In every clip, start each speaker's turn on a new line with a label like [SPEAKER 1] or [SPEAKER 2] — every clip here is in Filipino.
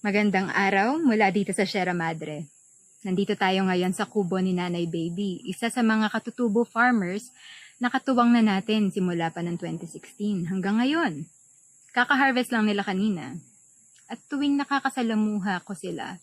[SPEAKER 1] Magandang araw mula dito sa Sierra Madre. Nandito tayo ngayon sa kubo ni Nanay Baby, isa sa mga katutubo farmers na katuwang na natin simula pa ng 2016 hanggang ngayon. Kaka-harvest lang nila kanina. At tuwing nakakasalamuha ko sila,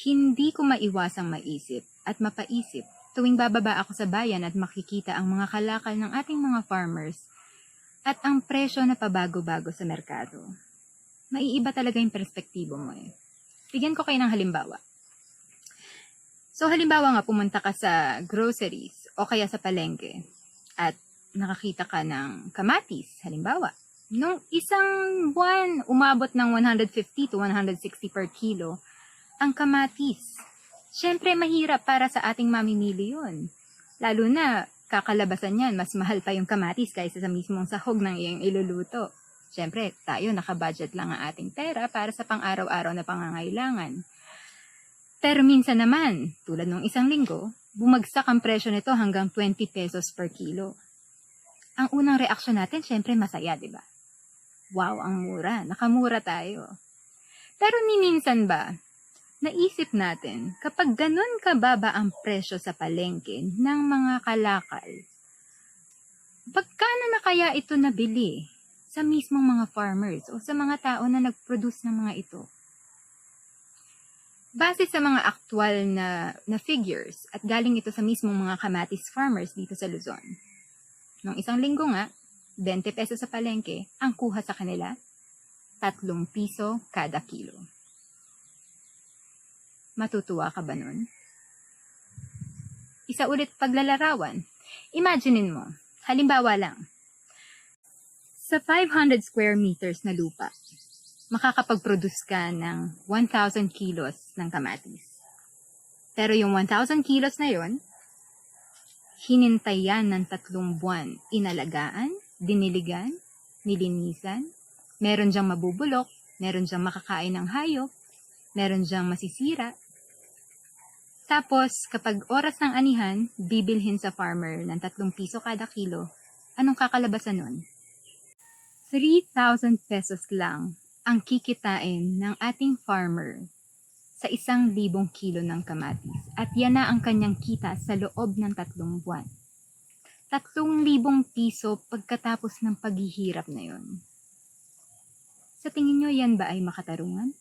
[SPEAKER 1] hindi ko maiwasang maisip at mapaisip tuwing bababa ako sa bayan at makikita ang mga kalakal ng ating mga farmers at ang presyo na pabago-bago sa merkado. Maiiba talaga yung perspektibo mo eh. Bigyan ko kayo ng halimbawa. So halimbawa nga pumunta ka sa groceries o kaya sa palengke at nakakita ka ng kamatis, halimbawa. Nung isang buwan, umabot ng 150 to 160 per kilo ang kamatis. Siyempre mahirap para sa ating mamimili yun. Lalo na kakalabasan yan, mas mahal pa yung kamatis kaysa sa mismong sahog ng iyong iluluto. Siyempre, tayo nakabudget lang ang ating pera para sa pang-araw-araw na pangangailangan. Pero minsan naman, tulad nung isang linggo, bumagsak ang presyo nito hanggang 20 pesos per kilo. Ang unang reaksyon natin, siyempre masaya, di ba? Wow, ang mura. Nakamura tayo. Pero ni minsan ba, naisip natin, kapag ganun kababa ang presyo sa palengke ng mga kalakal, pagkano na kaya ito nabili sa mismong mga farmers o sa mga tao na nag-produce ng mga ito? Base sa mga aktual na figures at galing ito sa mismong mga kamatis farmers dito sa Luzon. Nung isang linggo nga, 20 pesos sa palengke, ang kuha sa kanila, 3 piso kada kilo. Matutuwa ka ba nun? Isa ulit paglalarawan. Imaginein mo, halimbawa lang, sa 500 square meters na lupa, makakapag-produce ka ng 1,000 kilos ng kamatis. Pero yung 1,000 kilos na yon, hinintay yan ng 3 buwan. Inalagaan, diniligan, nilinisan, meron dyang mabubulok, meron dyang makakain ng hayop, meron dyang masisira. Tapos, kapag oras ng anihan, bibilhin sa farmer ng 3 piso kada kilo, anong kakalabasan nun? 3,000 pesos lang ang kikitain ng ating farmer sa 1,000 kilo ng kamatis. At yan na ang kanyang kita sa loob ng 3 buwan. 3,000 piso pagkatapos ng paghihirap na yon. Sa tingin nyo, yan ba ay makatarungan?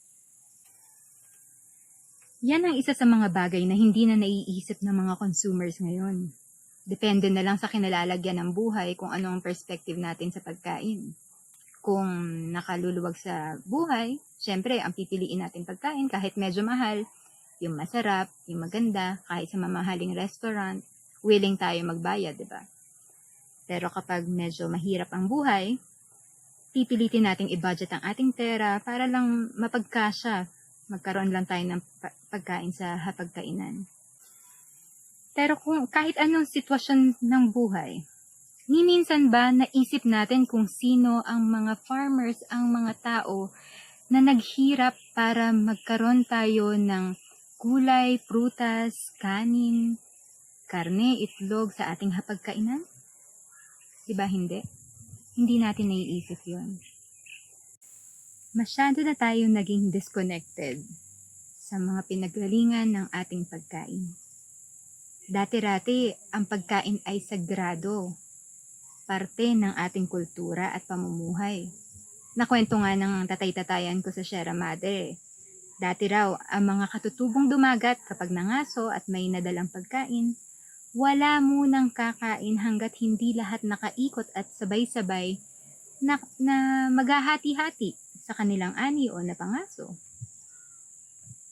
[SPEAKER 1] Yan ang isa sa mga bagay na hindi na naiisip ng mga consumers ngayon. Depende na lang sa kinalalagyan ng buhay kung ano ang perspective natin sa pagkain. Kung nakaluluwag sa buhay, syempre, ang pipiliin natin pagkain kahit medyo mahal, yung masarap, yung maganda, kahit sa mamahaling restaurant, willing tayo magbayad, di ba? Pero kapag medyo mahirap ang buhay, pipilitin nating i-budget ang ating pera para lang mapagkasya, magkaroon lang tayo ng pagkain sa hapagkainan. Pero kung kahit anong sitwasyon ng buhay, ni minsan ba naisip natin kung sino ang mga farmers, ang mga tao na naghirap para magkaroon tayo ng gulay, prutas, kanin, karne, itlog sa ating hapagkainan? Diba hindi? Hindi natin naiisip yon. Masyado na tayong naging disconnected sa mga pinaggalingan ng ating pagkain. Dati-rati, ang pagkain ay sagrado, parte ng ating kultura at pamumuhay. Nakwento nga ng tatay-tatayan ko sa Sierra Madre. Dati raw, ang mga katutubong dumagat kapag nangaso at may nadalang pagkain, wala munang kakain hanggat hindi lahat nakaikot at sabay-sabay na maghahati-hati sa kanilang ani o napangaso.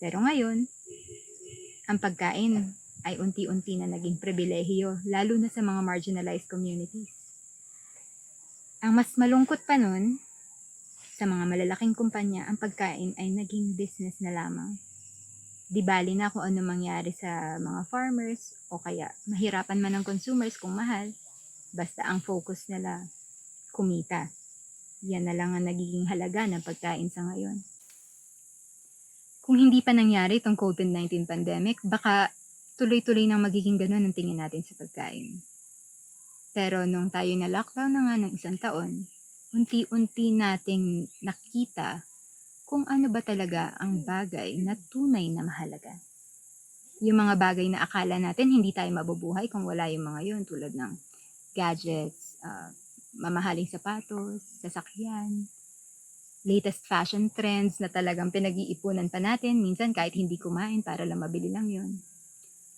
[SPEAKER 1] Pero ngayon, ang pagkain ay unti-unti na naging pribilehiyo, lalo na sa mga marginalized communities. Ang mas malungkot pa nun, sa mga malalaking kumpanya, ang pagkain ay naging business na lamang. Di bali na kung ano mangyari sa mga farmers o kaya mahirapan man ng consumers kung mahal, basta ang focus nila kumita. Yan na lang ang nagiging halaga ng pagkain sa ngayon. Kung hindi pa nangyari itong COVID-19 pandemic, baka tuloy-tuloy nang magiging ganun ang tingin natin sa pagkain. Pero nung tayo na lockdown na nga ng 1 taon, unti-unti nating nakita kung ano ba talaga ang bagay na tunay na mahalaga. Yung mga bagay na akala natin hindi tayo mabubuhay kung wala yung mga yun, tulad ng gadgets, mamahaling sapatos, sasakyan, latest fashion trends na talagang pinag-iipunan pa natin, minsan kahit hindi kumain para lang mabili lang yun.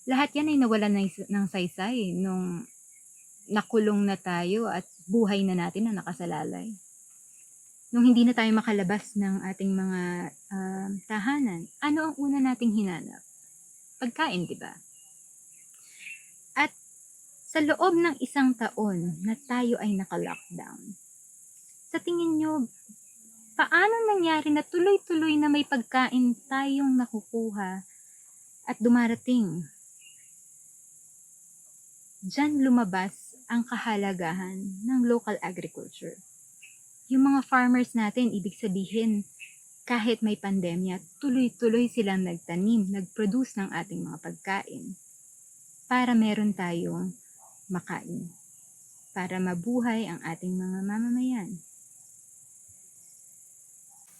[SPEAKER 1] Lahat yan ay nawalan ng saysay nung nakulong na tayo at buhay na natin na nakasalalay. Nung hindi na tayo makalabas ng ating mga tahanan, ano ang una nating hinanap? Pagkain, di ba? At sa loob ng 1 taon na tayo ay naka-lockdown, sa tingin nyo, paano nangyari na tuloy-tuloy na may pagkain tayong nakukuha at dumarating? Diyan lumabas ang kahalagahan ng local agriculture. Yung mga farmers natin, ibig sabihin, kahit may pandemya, tuloy-tuloy silang nagtanim, nag-produce ng ating mga pagkain para meron tayong makain, para mabuhay ang ating mga mamamayan.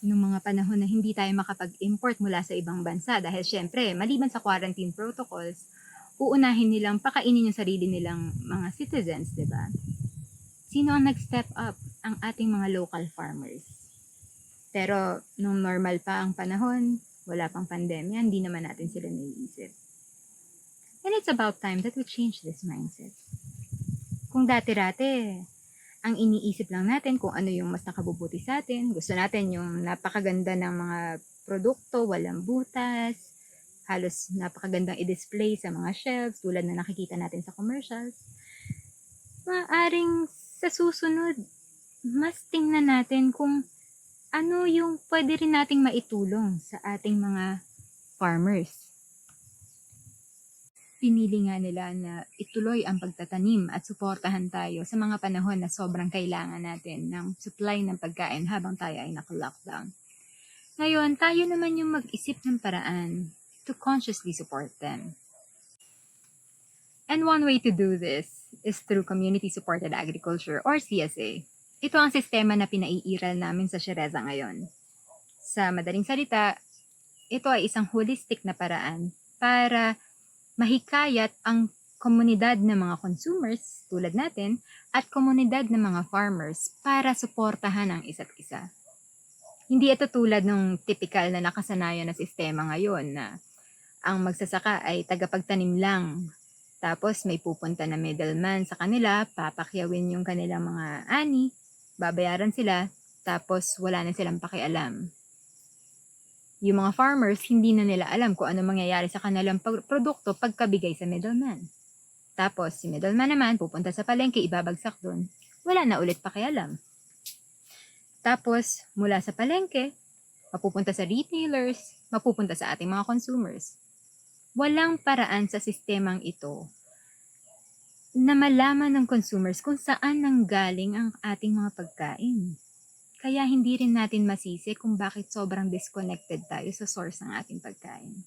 [SPEAKER 1] Noong mga panahon na hindi tayo makapag-import mula sa ibang bansa dahil syempre, maliban sa quarantine protocols, uunahin nilang pakainin yung sarili nilang mga citizens, di ba? Sino ang nag-step up? Ang ating mga local farmers. Pero nung normal pa ang panahon, wala pang pandemya, hindi naman natin sila naiisip. And it's about time that we change this mindset. Kung dati-rati, ang iniisip lang natin kung ano yung mas nakabubuti sa atin, gusto natin yung napakaganda ng mga produkto, walang butas, halos napakagandang i-display sa mga shelves tulad na nakikita natin sa commercials. Maaring sa susunod, mas tingnan natin kung ano yung pwede rin nating maitulong sa ating mga farmers. Pinili nga nila na ituloy ang pagtatanim at suportahan tayo sa mga panahon na sobrang kailangan natin ng supply ng pagkain habang tayo ay naka-lockdown. Ngayon, tayo naman yung mag-isip ng paraan to consciously support them. And one way to do this is through Community-Supported Agriculture or CSA. Ito ang sistema na pinaiiral namin sa Shereza ngayon. Sa madaling salita, ito ay isang holistic na paraan para mahikayat ang komunidad ng mga consumers tulad natin at komunidad ng mga farmers para suportahan ang isa't isa. Hindi ito tulad ng typical na nakasanayan na sistema ngayon na ang magsasaka ay tagapagtanim lang. Tapos may pupunta na middleman sa kanila, papakyawin yung kanilang mga ani, babayaran sila, tapos wala na silang pakialam. Yung mga farmers, hindi na nila alam kung ano mangyayari sa kanilang produkto pagkabigay sa middleman. Tapos si middleman naman pupunta sa palengke, ibabagsak doon, wala na ulit pakialam. Tapos mula sa palengke, mapupunta sa retailers, mapupunta sa ating mga consumers. Walang paraan sa sistemang ito na malaman ng consumers kung saan nanggaling ang ating mga pagkain. Kaya hindi rin natin masisi kung bakit sobrang disconnected tayo sa source ng ating pagkain.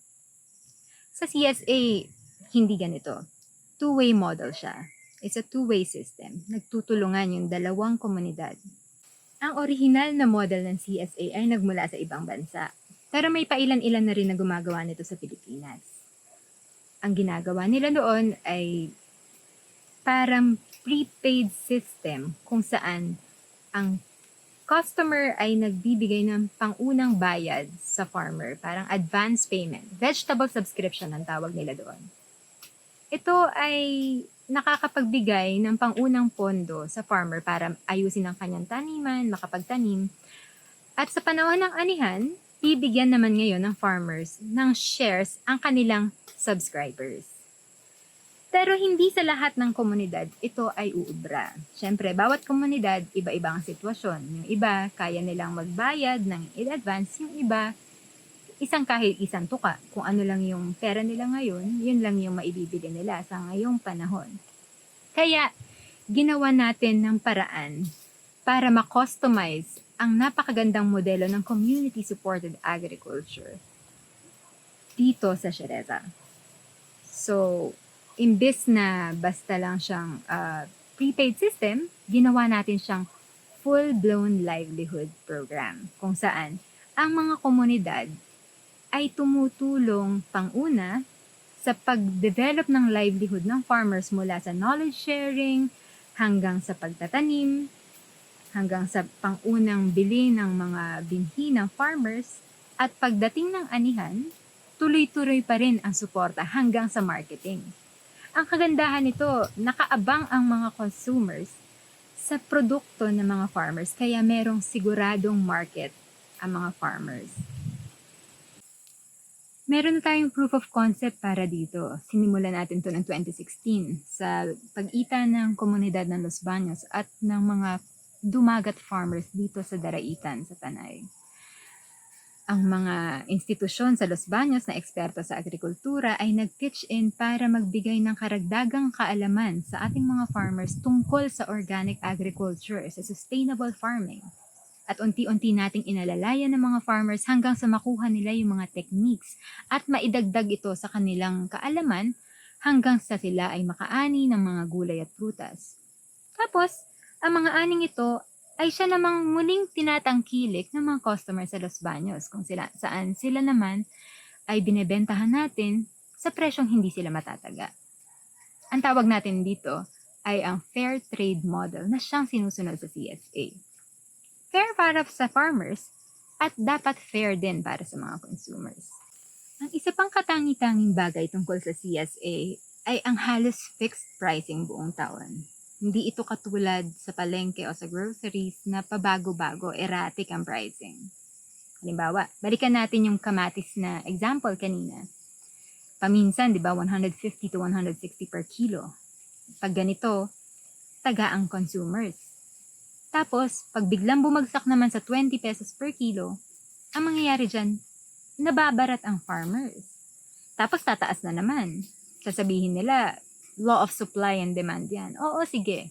[SPEAKER 1] Sa CSA, hindi ganito. Two-way model siya. It's a two-way system. Nagtutulungan yung dalawang komunidad. Ang orihinal na model ng CSA ay nagmula sa ibang bansa. Pero may pailan-ilan na rin na gumagawa nito sa Pilipinas. Ang ginagawa nila noon ay parang prepaid system kung saan ang customer ay nagbibigay ng pangunang bayad sa farmer, parang advance payment. Vegetable subscription ang tawag nila doon. Ito ay nakakapagbigay ng pangunang pondo sa farmer para ayusin ang kanyang taniman, makapagtanim. At sa panahon ng anihan, bibigyan naman ngayon ng farmers ng shares ang kanilang subscribers. Pero hindi sa lahat ng komunidad ito ay uubra. Siyempre, bawat komunidad, iba-iba ang sitwasyon. Yung iba, kaya nilang magbayad ng in advance. Yung iba, kahit isang tuka. Kung ano lang yung pera nila ngayon, yun lang yung maibibigay nila sa ngayong panahon. Kaya, ginawa natin ng paraan para ma-customize ang napakagandang modelo ng community-supported agriculture dito sa Shereza. So, imbes na basta lang siyang prepaid system, ginawa natin siyang full-blown livelihood program kung saan Ang mga komunidad ay tumutulong pang-una sa pag-develop ng livelihood ng farmers mula sa knowledge sharing hanggang sa pagtatanim, hanggang sa pang-unang bili ng mga binhi ng farmers, at pagdating ng anihan, tuloy-tuloy pa rin ang suporta hanggang sa marketing. Ang kagandahan nito, nakaabang ang mga consumers sa produkto ng mga farmers kaya merong siguradong market ang mga farmers. Meron na tayong proof of concept para dito. Sinimulan natin to ng 2016 sa pagitan ng komunidad ng Los Baños at ng mga dumagat farmers dito sa Daraitan, sa Tanay. Ang mga institusyon sa Los Baños na eksperto sa agrikultura ay nag-pitch in para magbigay ng karagdagang kaalaman sa ating mga farmers tungkol sa organic agriculture, sa sustainable farming. At unti-unti nating inalalayan ng mga farmers hanggang sa makuha nila yung mga techniques at maidagdag ito sa kanilang kaalaman hanggang sa sila ay makaani ng mga gulay at prutas. Tapos, ang mga aning ito ay siya namang muling tinatangkilik ng mga customers sa Los Baños saan sila naman ay binebentahan natin sa presyong hindi sila matataga. Ang tawag natin dito ay ang fair trade model na siyang sinusunod sa CSA. Fair para sa farmers at dapat fair din para sa mga consumers. Ang isa pang katangi-tanging bagay tungkol sa CSA ay ang halos fixed pricing buong taon. Hindi ito katulad sa palengke o sa groceries na pabago-bago, erratic ang pricing. Halimbawa, balikan natin yung kamatis na example kanina. Paminsan, di ba, 150 to 160 per kilo. Pag ganito, taga ang consumers. Tapos, pag biglang bumagsak naman sa 20 pesos per kilo, ang mangyayari dyan, nababarat ang farmers. Tapos tataas na naman. Sasabihin nila, law of supply and demand yan. Oo, sige.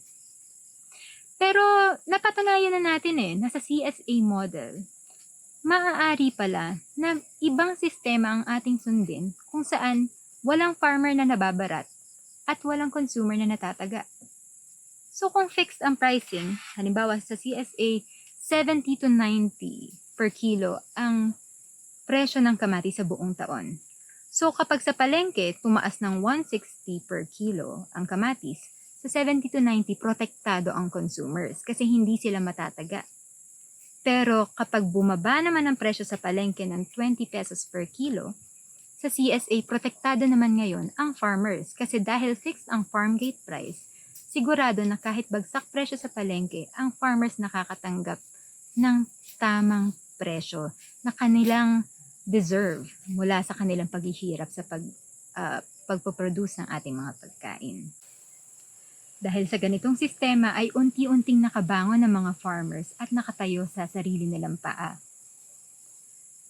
[SPEAKER 1] Pero napatunayan na natin na sa CSA model, maaari pala na ibang sistema ang ating sundin kung saan walang farmer na nababarat at walang consumer na natataga. So kung fixed ang pricing, halimbawa sa CSA, 70 to 90 per kilo ang presyo ng kamatis sa buong taon. So kapag sa palengke, tumaas ng 160 per kilo ang kamatis, sa 70 to 90 protektado ang consumers kasi hindi sila matataga. Pero kapag bumaba naman ang presyo sa palengke ng 20 pesos per kilo, sa CSA protektado naman ngayon ang farmers kasi dahil fixed ang farm gate price, sigurado na kahit bagsak presyo sa palengke, ang farmers nakakatanggap ng tamang presyo na kanilang deserve mula sa kanilang paghihirap sa pagpoproduce ng ating mga pagkain. Dahil sa ganitong sistema ay unti-unting nakabangon ng mga farmers at nakatayo sa sarili nilang paa.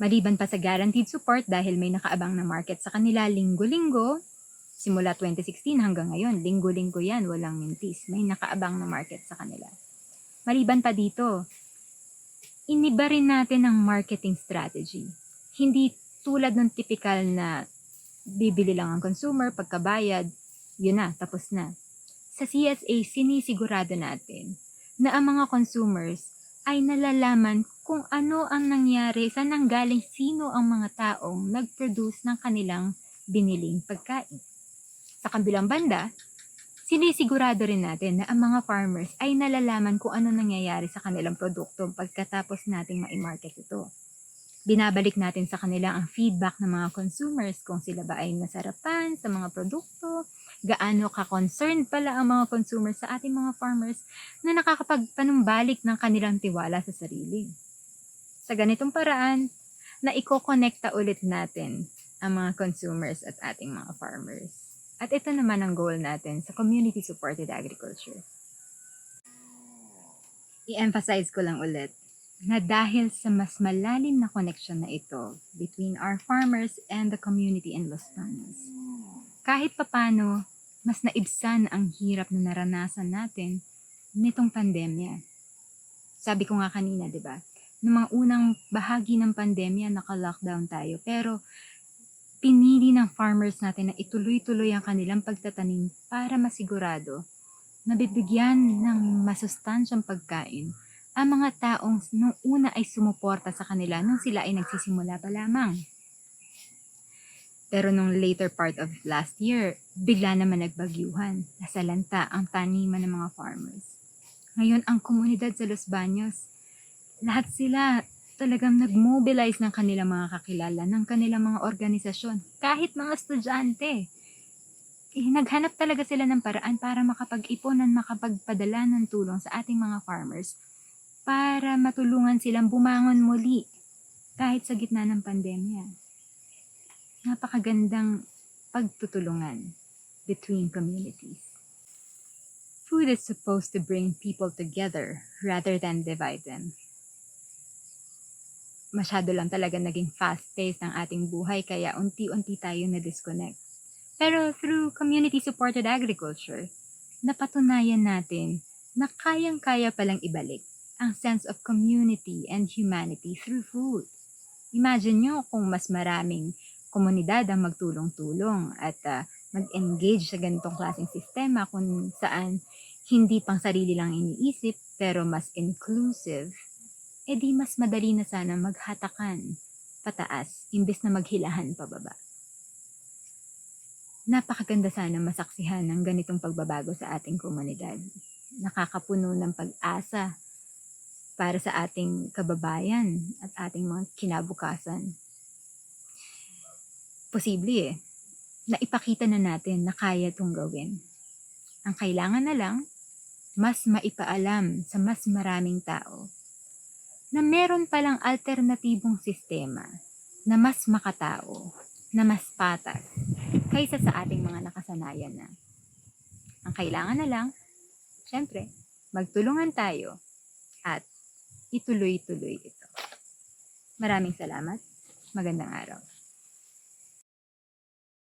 [SPEAKER 1] Maliban pa sa guaranteed support dahil may nakaabang na market sa kanila linggo-linggo, simula 2016 hanggang ngayon, linggo-linggo yan, walang mintis. May nakaabang na market sa kanila. Maliban pa dito, iniba rin natin ang marketing strategy. Hindi tulad ng typical na bibili lang ang consumer, pagkabayad, yun na, tapos na. Sa CSA, sinisigurado natin na ang mga consumers ay nalalaman kung ano ang nangyari, saan nanggaling, sino ang mga taong nag-produce ng kanilang biniling pagkain. Sa kabilang banda, sinisigurado rin natin na ang mga farmers ay nalalaman kung ano nangyayari sa kanilang produkto pagkatapos nating ma-market ito. Binabalik natin sa kanila ang feedback ng mga consumers kung sila ba ay nasarapan sa mga produkto, gaano ka-concerned pala ang mga consumers sa ating mga farmers na nakakapagpanumbalik ng kanilang tiwala sa sarili. Sa ganitong paraan, na iko-connecta ulit natin ang mga consumers at ating mga farmers. At ito naman ang goal natin sa community-supported agriculture. I-emphasize ko lang ulit na dahil sa mas malalim na connection na ito between our farmers and the community in Los Baños, kahit papano, mas naibsan ang hirap na naranasan natin nitong pandemya. Sabi ko nga kanina, di ba? Noong mga unang bahagi ng pandemya, naka-lockdown tayo. Pero pinili ng farmers natin na ituloy-tuloy ang kanilang pagtatanim para masigurado na bibigyan ng masustansyang pagkain ang mga taong nung una ay sumuporta sa kanila nung sila ay nagsisimula pa lamang. Pero nung later part of last year, bigla naman nagbagyuhan. Nasalanta ang taniman ng mga farmers. Ngayon, ang komunidad sa Los Baños, lahat sila talagang nag-mobilize ng kanilang mga kakilala, ng kanilang mga organisasyon, kahit mga estudyante. Naghanap talaga sila ng paraan para makapag-ipon at makapagpadala ng tulong sa ating mga farmers para matulungan silang bumangon muli kahit sa gitna ng pandemya. Napakagandang pagtutulungan between communities. Food is supposed to bring people together rather than divide them. Masyado lang talaga naging fast-paced ang ating buhay kaya unti-unti tayo na-disconnect. Pero through community-supported agriculture, napatunayan natin na kayang-kaya palang ibalik ang sense of community and humanity through food. Imagine nyo kung mas maraming komunidad ang magtulong-tulong at mag-engage sa ganitong klaseng sistema kung saan hindi pang sarili lang iniisip pero mas inclusive, edi mas madali na sana maghatakan pataas imbes na maghilahan pababa. Napakaganda sana masaksihan ng ganitong pagbabago sa ating komunidad. Nakakapuno ng pag-asa para sa ating kababayan at ating mga kinabukasan. Posible na ipakita na natin na kaya itong gawin. Ang kailangan na lang, mas maipaalam sa mas maraming tao na meron palang alternatibong sistema na mas makatao, na mas patas kaysa sa ating mga nakasanayan na. Ang kailangan na lang, syempre, magtulungan tayo at ituloy-tuloy ito. Maraming salamat. Magandang araw.